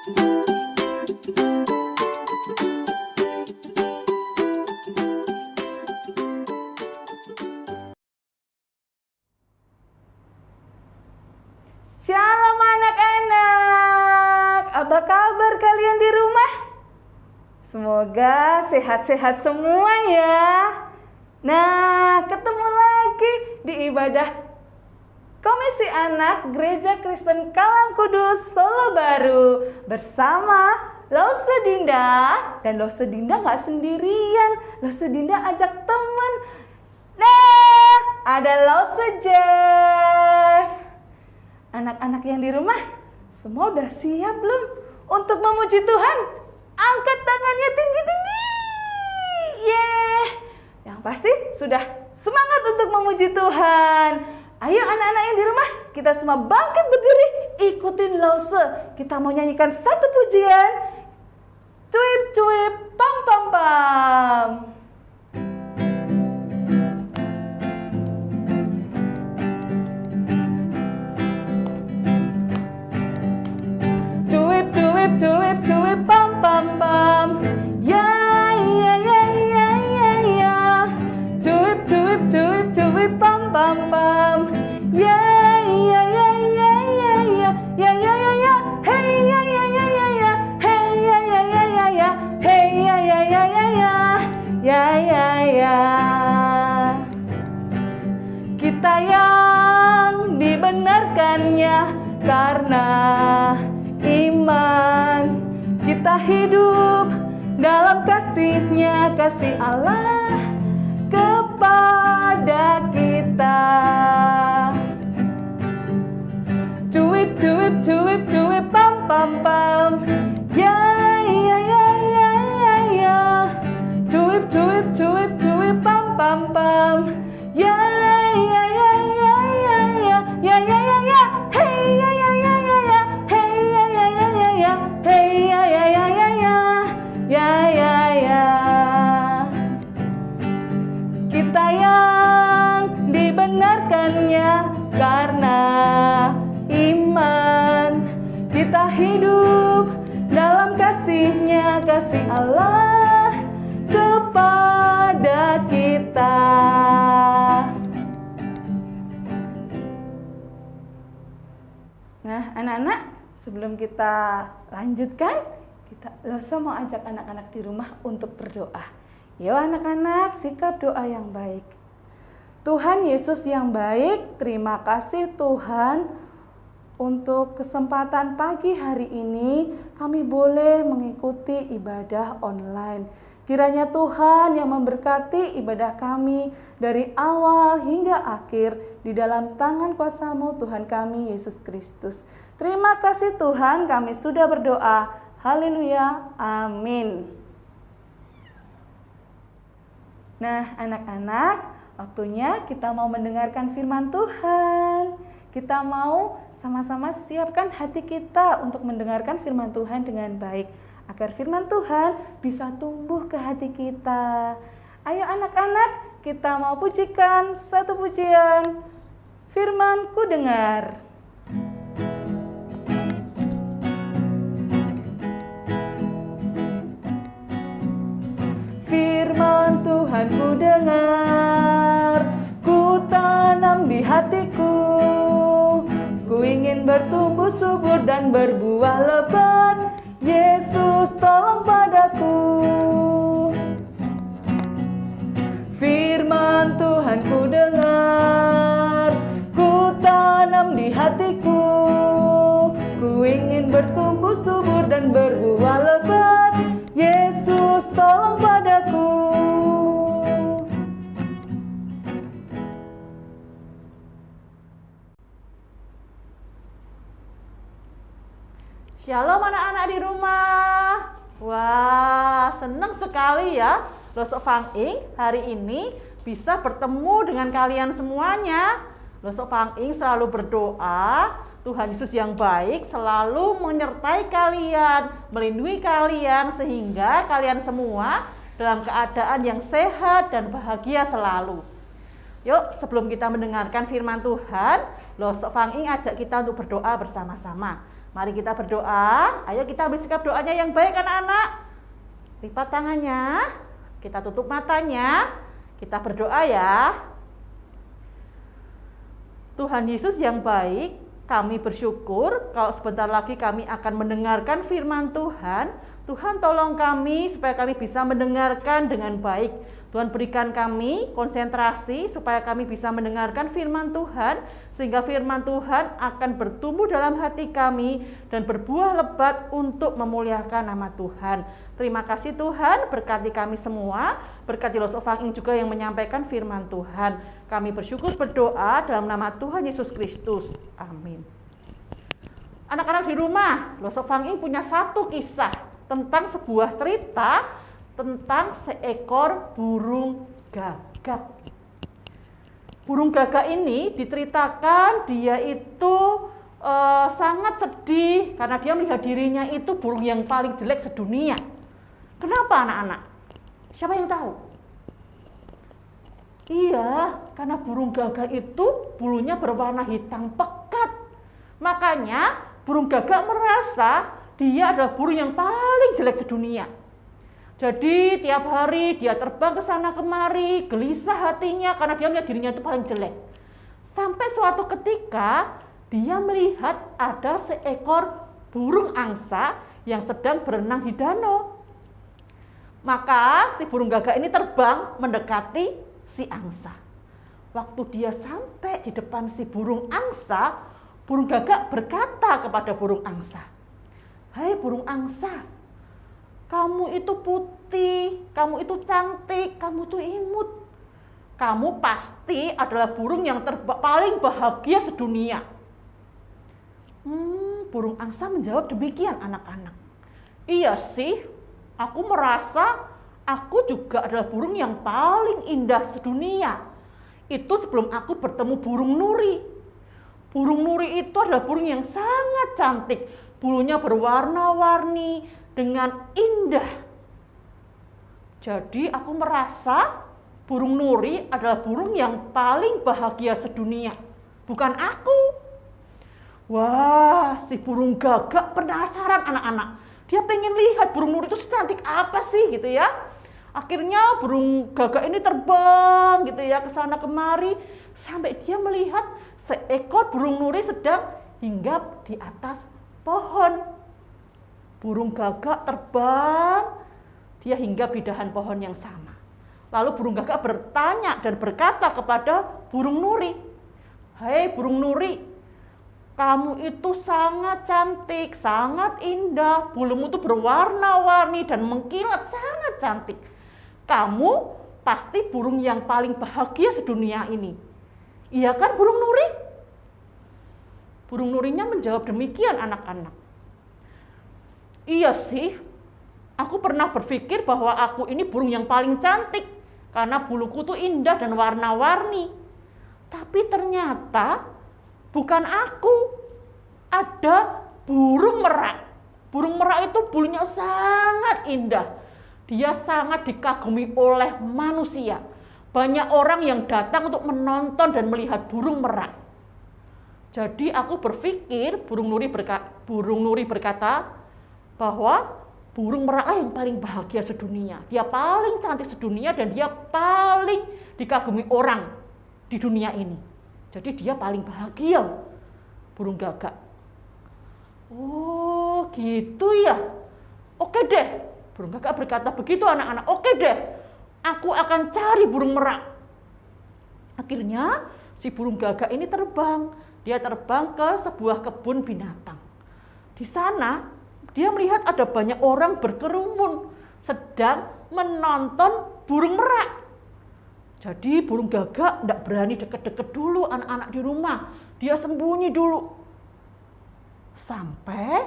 Shalom anak-anak, apa kabar kalian di rumah? Semoga sehat-sehat semua ya. Nah, ketemu lagi di ibadah Komisi Anak Gereja Kristen Kalam Kudus Solo Baru bersama Lause Dinda. Dan Lause Dinda gak sendirian, Lause Dinda ajak teman. Nah, ada Lause Jeff. Anak-anak yang di rumah, semua udah siap belum untuk memuji Tuhan? Angkat tangannya tinggi-tinggi. Yeay. Yang pasti sudah semangat untuk memuji Tuhan. Ayo anak-anak yang di rumah, kita semua bangkit berdiri, ikutin Lause. Kita mau nyanyikan satu pujian. Cuip cuip pam pam pam. Cuip cuip pam pam pam. Ya ya ya ya ya ya. Cuip cuip cuip cuip pam pam pam. Ya ya ya ya ya ya. Ya ya ya ya. Hey ya ya ya ya ya. Hey ya ya ya ya ya. Hey ya ya ya ya ya. Ya ya ya. Kita yang dibenarkannya karena iman, kita hidup dalam kasih-Nya, kasih Allah kepada kita. Cuip cuip cuip cuip pam pam pam. Ya ya ya ya ya ya. Cuip cuip cuip cuip pam pam pam. Ya ya ya ya ya ya. Ya ya ya ya. Hey ya ya ya ya ya. Hey ya ya ya ya ya. Hey ya ya ya ya ya. Ya ya ya. Kita yang dibenarkannya karena iman, kita hidup dalam kasih-Nya, kasih Allah kepada kita. Nah, anak-anak, sebelum kita lanjutkan, Lause mau ajak anak-anak di rumah untuk berdoa. Yuk anak-anak, sikap doa yang baik. Tuhan Yesus yang baik, terima kasih Tuhan untuk kesempatan pagi hari ini kami boleh mengikuti ibadah online. Kiranya Tuhan yang memberkati ibadah kami dari awal hingga akhir di dalam tangan kuasa-Mu Tuhan kami Yesus Kristus. Terima kasih Tuhan, kami sudah berdoa. Haleluya, amin. Nah anak-anak, waktunya kita mau mendengarkan firman Tuhan. Kita mau sama-sama siapkan hati kita untuk mendengarkan firman Tuhan dengan baik, agar firman Tuhan bisa tumbuh ke hati kita. Ayo anak-anak, kita mau pujikan satu pujian. Firman ku dengar. Firman Tuhan ku dengar, ku tanam di hatiku. Ku ingin bertumbuh subur dan berbuah lebat. Yesus tolong padaku. Firman Tuhan ku dengar, ku tanam di hatiku. Ku ingin bertumbuh subur dan berbuah lebat. Yesus tolong padaku. Shalom anak-anak di rumah. Wah, senang sekali ya Lause Fang Ing hari ini bisa bertemu dengan kalian semuanya. Lause Fang Ing selalu berdoa Tuhan Yesus yang baik selalu menyertai kalian, melindungi kalian sehingga kalian semua dalam keadaan yang sehat dan bahagia selalu. Yuk, sebelum kita mendengarkan firman Tuhan, Lause Fang Ing ajak kita untuk berdoa bersama-sama. Mari kita berdoa. Ayo kita ambil sikap doanya yang baik anak-anak. Lipat tangannya, kita tutup matanya, kita berdoa ya. Tuhan Yesus yang baik, kami bersyukur kalau sebentar lagi kami akan mendengarkan firman Tuhan. Tuhan tolong kami supaya kami bisa mendengarkan dengan baik. Tuhan berikan kami konsentrasi supaya kami bisa mendengarkan firman Tuhan, sehingga firman Tuhan akan bertumbuh dalam hati kami dan berbuah lebat untuk memuliakan nama Tuhan. Terima kasih Tuhan, berkati kami semua, berkati Lost of Fang Ing juga yang menyampaikan firman Tuhan. Kami bersyukur berdoa dalam nama Tuhan Yesus Kristus. Amin. Anak-anak di rumah, Lost of Fang Ing punya satu kisah tentang sebuah cerita tentang seekor burung gagak. Burung gagak ini diceritakan dia itu sangat sedih karena dia melihat dirinya itu burung yang paling jelek sedunia. Kenapa anak-anak? Siapa yang tahu? Iya, karena burung gagak itu bulunya berwarna hitam pekat. Makanya burung gagak merasa dia adalah burung yang paling jelek sedunia. Jadi tiap hari dia terbang ke sana kemari, gelisah hatinya karena dia melihat dirinya itu paling jelek. Sampai suatu ketika dia melihat ada seekor burung angsa yang sedang berenang di danau. Maka si burung gagak ini terbang mendekati si angsa. Waktu dia sampai di depan si burung angsa, burung gagak berkata kepada burung angsa, "Hai burung angsa, kamu itu putih, kamu itu cantik, kamu itu imut. Kamu pasti adalah burung yang paling bahagia sedunia." Burung angsa menjawab demikian anak-anak. Iya sih, aku merasa aku juga adalah burung yang paling indah sedunia. Itu sebelum aku bertemu burung nuri. Burung nuri itu adalah burung yang sangat cantik. Bulunya berwarna-warni dengan indah. Jadi aku merasa burung nuri adalah burung yang paling bahagia sedunia, bukan aku. Wah, si burung gagak penasaran anak-anak. Dia pengen lihat burung nuri itu secantik apa sih gitu ya. Akhirnya burung gagak ini terbang gitu ya ke sana kemari sampai dia melihat seekor burung nuri sedang hinggap di atas pohon. Burung gagak terbang, dia hinggap di dahan pohon yang sama. Lalu burung gagak bertanya dan berkata kepada burung nuri, "Hai burung nuri, kamu itu sangat cantik, sangat indah, bulumu itu berwarna-warni dan mengkilat sangat cantik. Kamu pasti burung yang paling bahagia sedunia ini. Iya kan burung nuri?" Burung nurinya menjawab demikian anak-anak. Iya sih, aku pernah berpikir bahwa aku ini burung yang paling cantik karena buluku tuh indah dan warna-warni. Tapi ternyata bukan aku, ada burung merak. Burung merak itu bulunya sangat indah. Dia sangat dikagumi oleh manusia. Banyak orang yang datang untuk menonton dan melihat burung merak. Jadi aku berpikir, burung nuri berkata, bahwa burung meraklah yang paling bahagia sedunia. Dia paling cantik sedunia dan dia paling dikagumi orang di dunia ini. Jadi dia paling bahagia, burung gagak. Oh gitu ya. Oke deh, burung gagak berkata begitu anak-anak. Oke deh, aku akan cari burung merak. Akhirnya si burung gagak ini terbang. Dia terbang ke sebuah kebun binatang. Di sana dia melihat ada banyak orang berkerumun sedang menonton burung merak. Jadi burung gagak tidak berani deket-deket dulu anak-anak di rumah. Dia sembunyi dulu. Sampai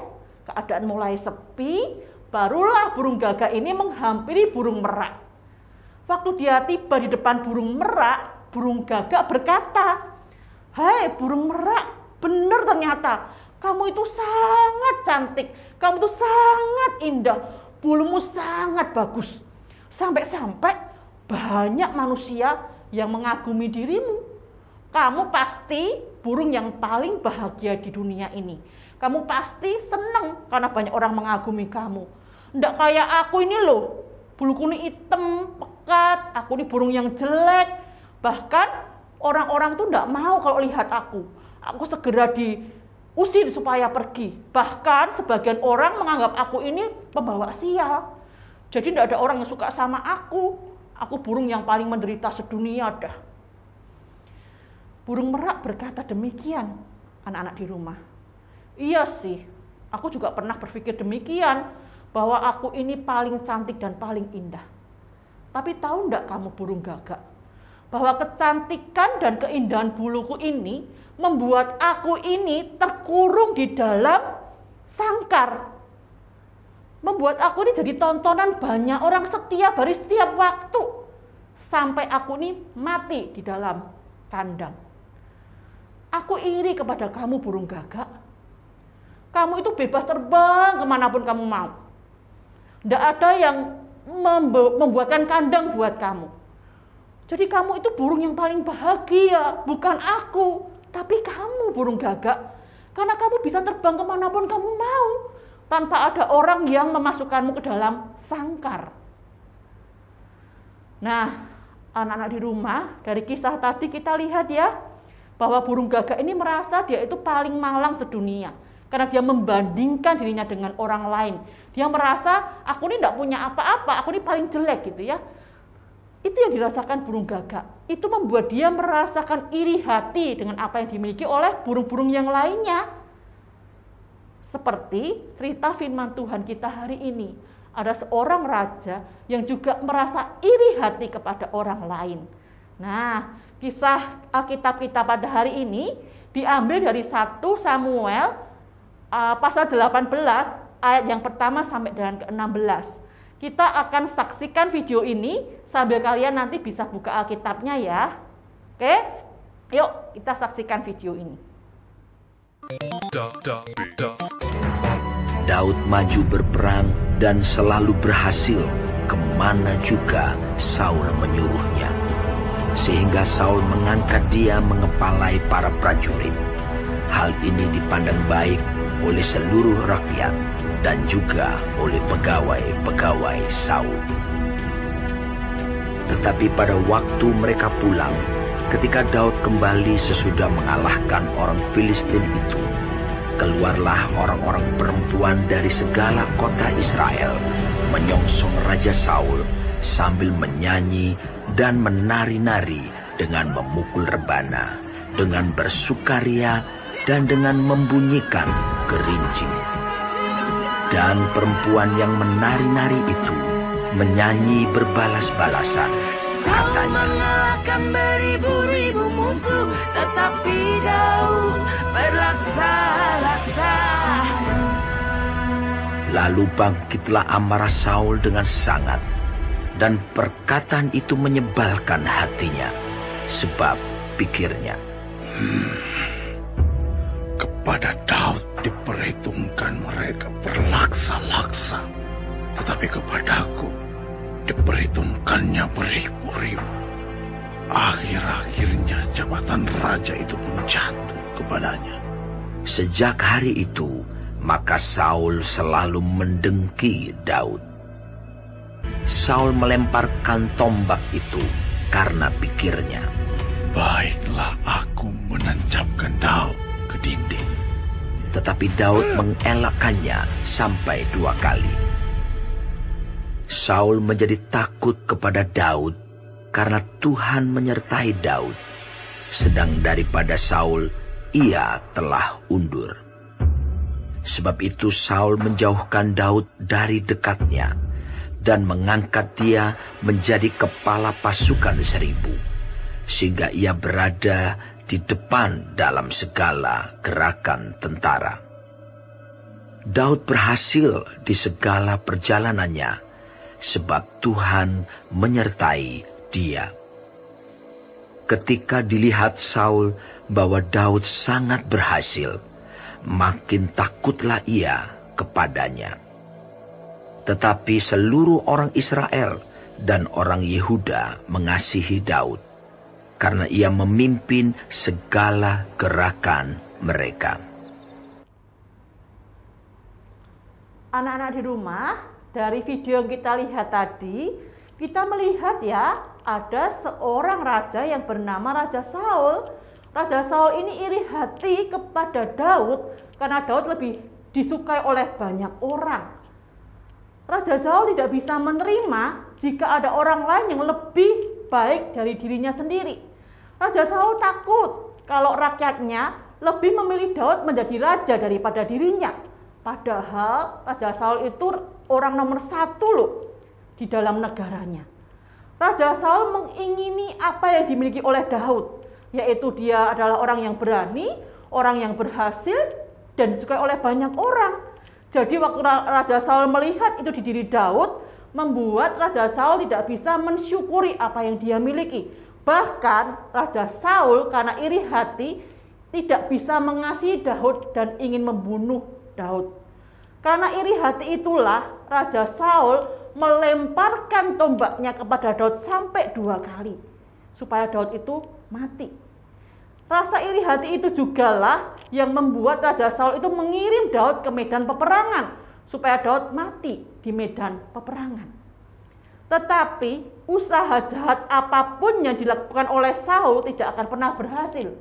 keadaan mulai sepi, barulah burung gagak ini menghampiri burung merak. Waktu dia tiba di depan burung merak, burung gagak berkata, "Hai burung merak, benar ternyata. Kamu itu sangat cantik, kamu itu sangat indah, bulumu sangat bagus. Sampai-sampai banyak manusia yang mengagumi dirimu. Kamu pasti burung yang paling bahagia di dunia ini. Kamu pasti seneng karena banyak orang mengagumi kamu. Nggak kayak aku ini loh, buluku ini hitam, pekat, aku ini burung yang jelek. Bahkan orang-orang tuh nggak mau kalau lihat aku. Aku segera diusir supaya pergi. Bahkan sebagian orang menganggap aku ini pembawa sial. Jadi nggak ada orang yang suka sama aku. Aku burung yang paling menderita sedunia dah. Burung merak berkata demikian, anak-anak di rumah. Iya sih, aku juga pernah berpikir demikian, bahwa aku ini paling cantik dan paling indah. Tapi tahu enggak kamu burung gagak, bahwa kecantikan dan keindahan buluku ini membuat aku ini terkurung di dalam sangkar. Membuat aku ini jadi tontonan banyak orang setiap hari, setiap waktu. Sampai aku ini mati di dalam kandang. Aku iri kepada kamu burung gagak. Kamu itu bebas terbang kemanapun kamu mau. Tidak ada yang membuatkan kandang buat kamu. Jadi kamu itu burung yang paling bahagia, bukan aku, tapi kamu burung gagak. Karena kamu bisa terbang kemanapun kamu mau, tanpa ada orang yang memasukkanmu ke dalam sangkar. Nah, anak-anak di rumah, dari kisah tadi kita lihat ya, bahwa burung gagak ini merasa dia itu paling malang sedunia. Karena dia membandingkan dirinya dengan orang lain. Dia merasa, aku ini tidak punya apa-apa, aku ini paling jelek gitu ya. Itu yang dirasakan burung gagak. Itu membuat dia merasakan iri hati dengan apa yang dimiliki oleh burung-burung yang lainnya. Seperti cerita firman Tuhan kita hari ini. Ada seorang raja yang juga merasa iri hati kepada orang lain. Nah, kisah Alkitab kita pada hari ini diambil dari 1 Samuel pasal 18 ayat yang pertama sampai dengan ke-16. Kita akan saksikan video ini sambil kalian nanti bisa buka Alkitabnya ya. Oke? Yuk kita saksikan video ini. Daud maju berperang dan selalu berhasil kemana juga Saul menyuruhnya. Sehingga Saul mengangkat dia mengepalai para prajurit. Hal ini dipandang baik oleh seluruh rakyat dan juga oleh pegawai-pegawai Saul. Tetapi pada waktu mereka pulang, ketika Daud kembali sesudah mengalahkan orang Filistin itu, keluarlah orang-orang perempuan dari segala kota Israel menyongsong Raja Saul sambil menyanyi dan menari-nari dengan memukul rebana, dengan bersukaria dan dengan membunyikan gerincing. Dan perempuan yang menari-nari itu menyanyi berbalas-balasan. Katanya, mengalahkan beribu-ribu musuh, tetapi Daud berlaksa-laksa. Lalu bangkitlah amarah Saul dengan sangat, dan perkataan itu menyebalkan hatinya, sebab pikirnya, kepada Daud diperhitungkan mereka berlaksa-laksa, tetapi kepadaku diperhitungkannya beribu-ribu. Akhir-akhirnya jabatan raja itu pun jatuh kepadanya. Sejak hari itu, maka Saul selalu mendengki Daud. Saul melemparkan tombak itu karena pikirnya, baiklah aku menancapkan Daud ke dinding. Tetapi Daud mengelakkannya sampai 2 kali. Saul menjadi takut kepada Daud karena Tuhan menyertai Daud, sedang daripada Saul ia telah undur. Sebab itu Saul menjauhkan Daud dari dekatnya dan mengangkat dia menjadi kepala pasukan 1000, sehingga ia berada di depan dalam segala gerakan tentara. Daud berhasil di segala perjalanannya, sebab Tuhan menyertai dia. Ketika dilihat Saul bahwa Daud sangat berhasil, makin takutlah ia kepadanya. Tetapi seluruh orang Israel dan orang Yehuda mengasihi Daud, karena ia memimpin segala gerakan mereka. anak-anak di rumah, dari video yang kita lihat tadi, kita melihat ya, ada seorang raja yang bernama Raja Saul. Raja Saul ini iri hati kepada Daud karena Daud lebih disukai oleh banyak orang. Raja Saul tidak bisa menerima jika ada orang lain yang lebih baik dari dirinya sendiri. Raja Saul takut kalau rakyatnya lebih memilih Daud menjadi raja daripada dirinya. Padahal Raja Saul itu orang nomor 1 loh di dalam negaranya. Raja Saul mengingini apa yang dimiliki oleh Daud, yaitu dia adalah orang yang berani, orang yang berhasil, dan disukai oleh banyak orang. Jadi waktu Raja Saul melihat itu di diri Daud, membuat Raja Saul tidak bisa mensyukuri apa yang dia miliki. Bahkan Raja Saul karena iri hati tidak bisa mengasihi Daud dan ingin membunuh Daud. Karena iri hati itulah Raja Saul melemparkan tombaknya kepada Daud sampai 2 kali supaya Daud itu mati. Rasa iri hati itu jugalah yang membuat Raja Saul itu mengirim Daud ke medan peperangan supaya Daud mati di medan peperangan. Tetapi usaha jahat apapun yang dilakukan oleh Saul tidak akan pernah berhasil.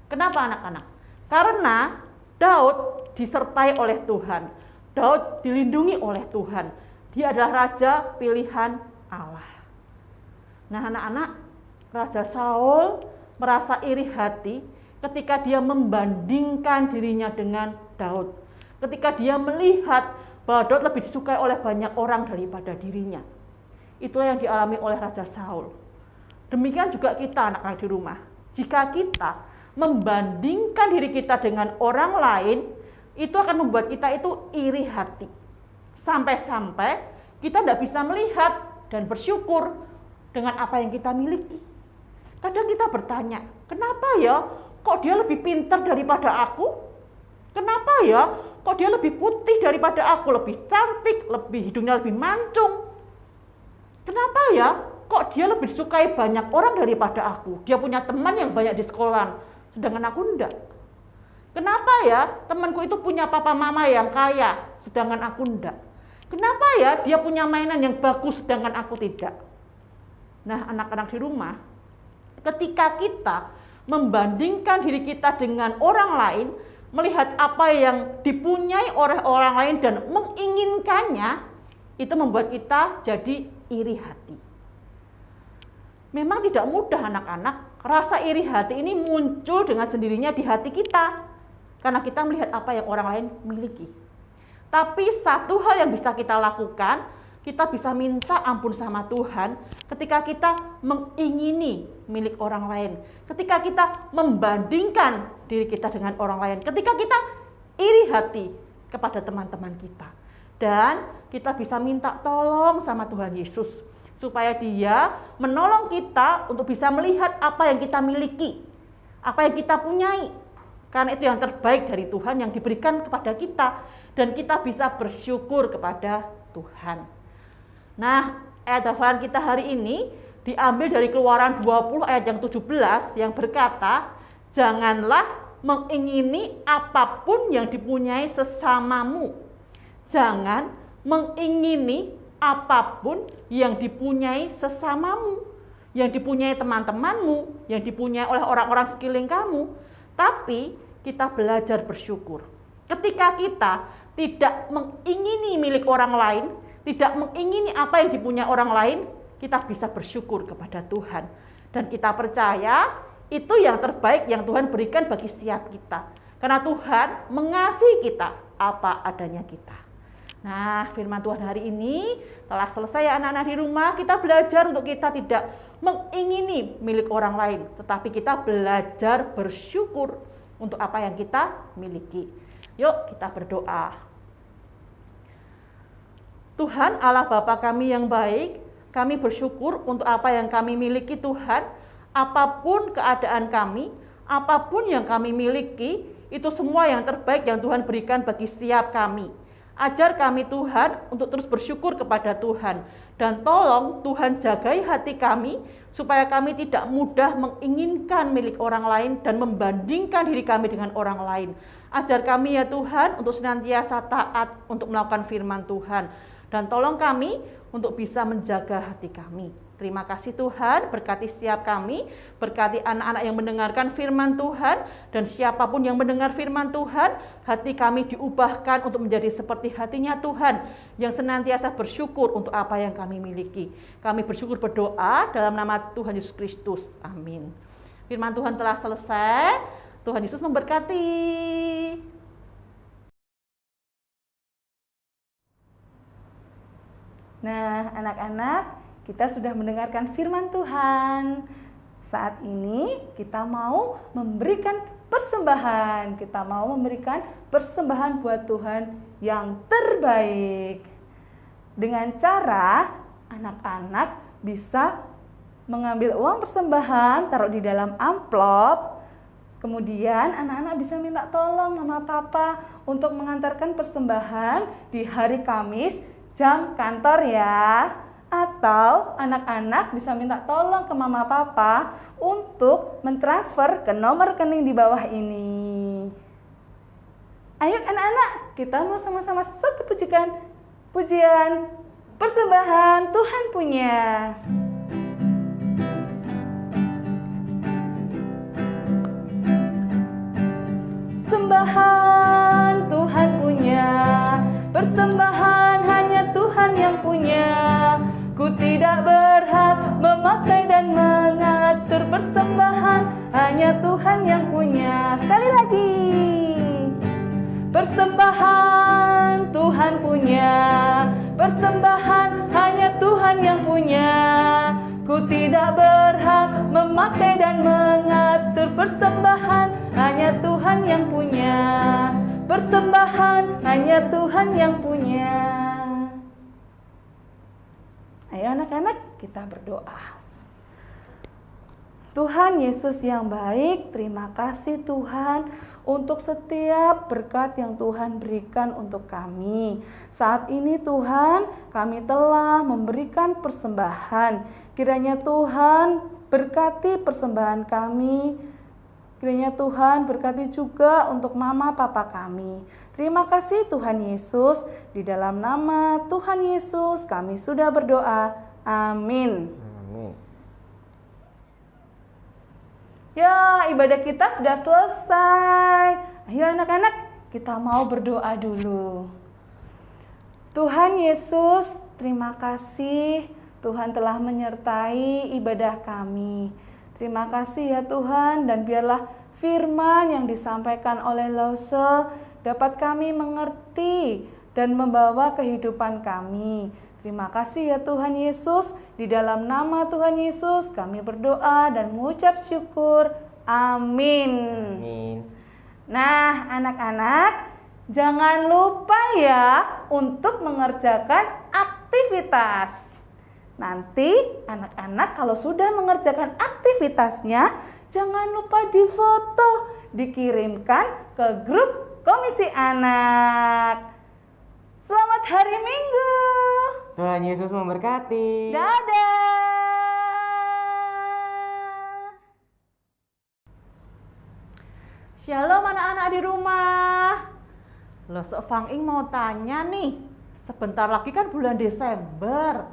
Kenapa anak-anak? Karena Daud disertai oleh Tuhan. Daud dilindungi oleh Tuhan. Dia adalah raja pilihan Allah. Nah anak-anak, Raja Saul merasa iri hati ketika dia membandingkan dirinya dengan Daud. Ketika dia melihat bahwa Daud lebih disukai oleh banyak orang daripada dirinya. Itulah yang dialami oleh Raja Saul. Demikian juga kita anak-anak di rumah. Jika kita membandingkan diri kita dengan orang lain, itu akan membuat kita itu iri hati. Sampai-sampai kita tidak bisa melihat dan bersyukur dengan apa yang kita miliki. Kadang kita bertanya, kenapa ya kok dia lebih pintar daripada aku? Kenapa ya kok dia lebih putih daripada aku, lebih cantik, hidungnya lebih mancung? Kenapa ya kok dia lebih disukai banyak orang daripada aku? Dia punya teman yang banyak di sekolah, sedangkan aku enggak. Kenapa ya temanku itu punya papa mama yang kaya, sedangkan aku enggak? Kenapa ya dia punya mainan yang bagus, sedangkan aku tidak? Nah anak-anak di rumah, ketika kita membandingkan diri kita dengan orang lain, melihat apa yang dipunyai oleh orang lain dan menginginkannya, itu membuat kita jadi iri hati. Memang tidak mudah anak-anak, rasa iri hati ini muncul dengan sendirinya di hati kita, karena kita melihat apa yang orang lain miliki. Tapi satu hal yang bisa kita lakukan, kita bisa minta ampun sama Tuhan ketika kita mengingini milik orang lain. Ketika kita membandingkan diri kita dengan orang lain. Ketika kita iri hati kepada teman-teman kita. Dan kita bisa minta tolong sama Tuhan Yesus. Supaya Dia menolong kita untuk bisa melihat apa yang kita miliki. Apa yang kita punyai. Karena itu yang terbaik dari Tuhan yang diberikan kepada kita. Dan kita bisa bersyukur kepada Tuhan. Nah, ayat hafalan kita hari ini diambil dari Keluaran 20 ayat yang 17 yang berkata, janganlah mengingini apapun yang dipunyai sesamamu. Jangan mengingini apapun yang dipunyai sesamamu, yang dipunyai teman-temanmu, yang dipunyai oleh orang-orang sekeliling kamu. Tapi kita belajar bersyukur. Ketika kita tidak mengingini milik orang lain, tidak mengingini apa yang dipunyai orang lain, kita bisa bersyukur kepada Tuhan. Dan kita percaya itu yang terbaik yang Tuhan berikan bagi setiap kita. Karena Tuhan mengasihi kita apa adanya kita. Nah, firman Tuhan hari ini telah selesai ya anak-anak di rumah. Kita belajar untuk kita tidak mengingini milik orang lain, tetapi kita belajar bersyukur untuk apa yang kita miliki. Yuk kita berdoa. Tuhan Allah Bapa kami yang baik, kami bersyukur untuk apa yang kami miliki Tuhan. Apapun keadaan kami, apapun yang kami miliki, itu semua yang terbaik yang Tuhan berikan bagi setiap kami. Ajar kami Tuhan untuk terus bersyukur kepada Tuhan. Dan tolong Tuhan jagai hati kami supaya kami tidak mudah menginginkan milik orang lain dan membandingkan diri kami dengan orang lain. Ajar kami ya Tuhan untuk senantiasa taat untuk melakukan firman Tuhan. Dan tolong kami untuk bisa menjaga hati kami. Terima kasih Tuhan, berkati setiap kami, berkati anak-anak yang mendengarkan firman Tuhan, dan siapapun yang mendengar firman Tuhan, hati kami diubahkan untuk menjadi seperti hatinya Tuhan, yang senantiasa bersyukur untuk apa yang kami miliki. Kami bersyukur berdoa dalam nama Tuhan Yesus Kristus. Amin. Firman Tuhan telah selesai, Tuhan Yesus memberkati. Nah, anak-anak, kita sudah mendengarkan firman Tuhan. Saat ini kita mau memberikan persembahan. Kita mau memberikan persembahan buat Tuhan yang terbaik. Dengan cara anak-anak bisa mengambil uang persembahan, taruh di dalam amplop. Kemudian anak-anak bisa minta tolong mama papa untuk mengantarkan persembahan di hari Kamis jam kantor ya. Atau anak-anak bisa minta tolong ke mama papa untuk mentransfer ke nomor rekening di bawah ini. Ayo anak-anak, kita mau sama-sama satu pujian persembahan Tuhan punya. Sembahan Tuhan punya, persembahan hanya Tuhan yang punya. Ku tidak berhak memakai dan mengatur persembahan, hanya Tuhan yang punya. Sekali lagi. Persembahan Tuhan punya, persembahan hanya Tuhan yang punya. Ku tidak berhak memakai dan mengatur persembahan, hanya Tuhan yang punya. Persembahan hanya Tuhan yang punya. Ayo anak-anak, kita berdoa. Tuhan Yesus yang baik, terima kasih Tuhan untuk setiap berkat yang Tuhan berikan untuk kami. Saat ini Tuhan, kami telah memberikan persembahan. Kiranya Tuhan berkati persembahan kami. Kiranya Tuhan berkati juga untuk mama papa kami. Terima kasih Tuhan Yesus. Di dalam nama Tuhan Yesus kami sudah berdoa. Amin. Amin. Ya, ibadah kita sudah selesai. Ayo anak-anak, kita mau berdoa dulu. Tuhan Yesus, terima kasih Tuhan telah menyertai ibadah kami. Terima kasih ya Tuhan, dan biarlah firman yang disampaikan oleh Lause dapat kami mengerti dan membawa kehidupan kami. Terima kasih ya Tuhan Yesus. Di dalam nama Tuhan Yesus kami berdoa dan mengucap syukur. Amin. Amin. Nah anak-anak, jangan lupa ya untuk mengerjakan aktivitas. Nanti anak-anak kalau sudah mengerjakan aktivitasnya, jangan lupa difoto, dikirimkan ke grup Komisi Anak. Selamat hari Minggu. Tuhan Yesus memberkati. Dadah. Shalom anak-anak di rumah. Lose Fang Ing mau tanya nih, sebentar lagi kan bulan Desember.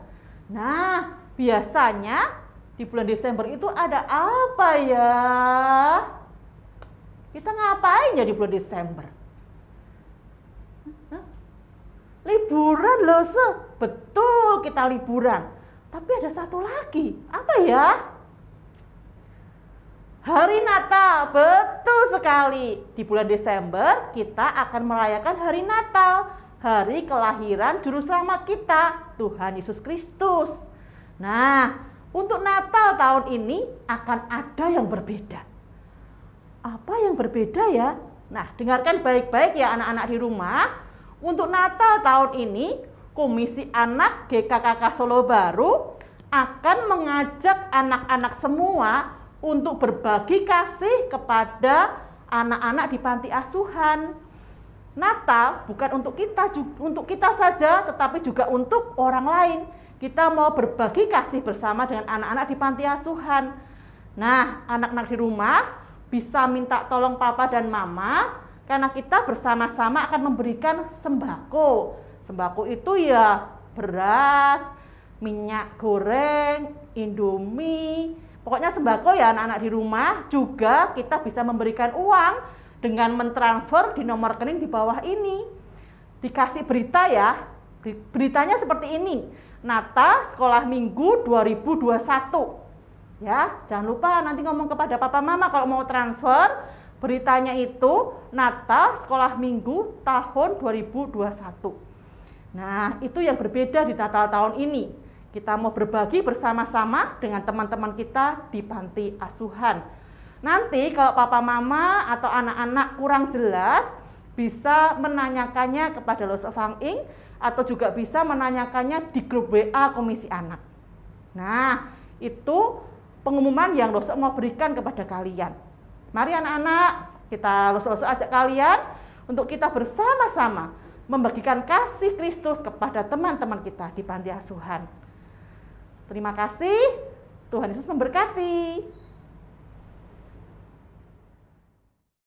Nah, biasanya di bulan Desember itu ada apa ya? Kita ngapain ya di bulan Desember? Liburan loh, betul kita liburan. Tapi ada satu lagi, apa ya? Hari Natal, betul sekali. Di bulan Desember kita akan merayakan hari Natal, hari kelahiran Juru Selamat kita, Tuhan Yesus Kristus. Nah, untuk Natal tahun ini akan ada yang berbeda. Apa yang berbeda ya? Nah, dengarkan baik-baik ya anak-anak di rumah. Untuk Natal tahun ini, Komisi Anak GKKK Solo Baru akan mengajak anak-anak semua untuk berbagi kasih kepada anak-anak di panti asuhan. Natal bukan untuk kita saja, tetapi juga untuk orang lain. kita mau berbagi kasih bersama dengan anak-anak di panti asuhan. Nah, anak-anak di rumah bisa minta tolong papa dan mama karena kita bersama-sama akan memberikan sembako. Sembako itu ya beras, minyak goreng, Indomie, pokoknya sembako ya anak-anak di rumah. Juga kita bisa memberikan uang dengan mentransfer di nomor rekening di bawah ini. Dikasih berita ya, beritanya seperti ini. Nata Sekolah Minggu 2021. Ya, jangan lupa nanti ngomong kepada papa mama kalau mau transfer. Beritanya itu Nata Sekolah Minggu tahun 2021. Nah, itu yang berbeda di Natal tahun ini. Kita mau berbagi bersama-sama dengan teman-teman kita di panti asuhan. Nanti kalau papa mama atau anak-anak kurang jelas, bisa menanyakannya kepada Los Fang Ing atau juga bisa menanyakannya di grup WA Komisi Anak. Nah, itu pengumuman yang Losok mau berikan kepada kalian. Mari anak-anak, kita Losok ajak kalian untuk kita bersama-sama membagikan kasih Kristus kepada teman-teman kita di panti asuhan. Terima kasih, Tuhan Yesus memberkati.